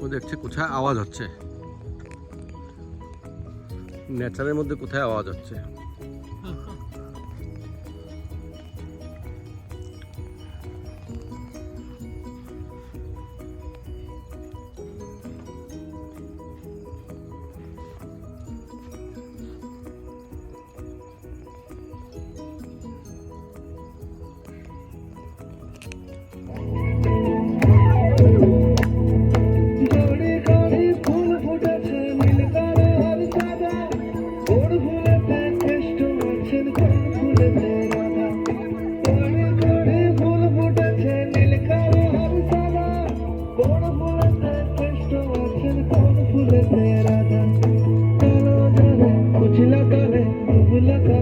ও দেখছে কোথায় আওয়াজ হচ্ছে, নেচারের মধ্যে কোথায় আওয়াজ হচ্ছে। कुछ लगा है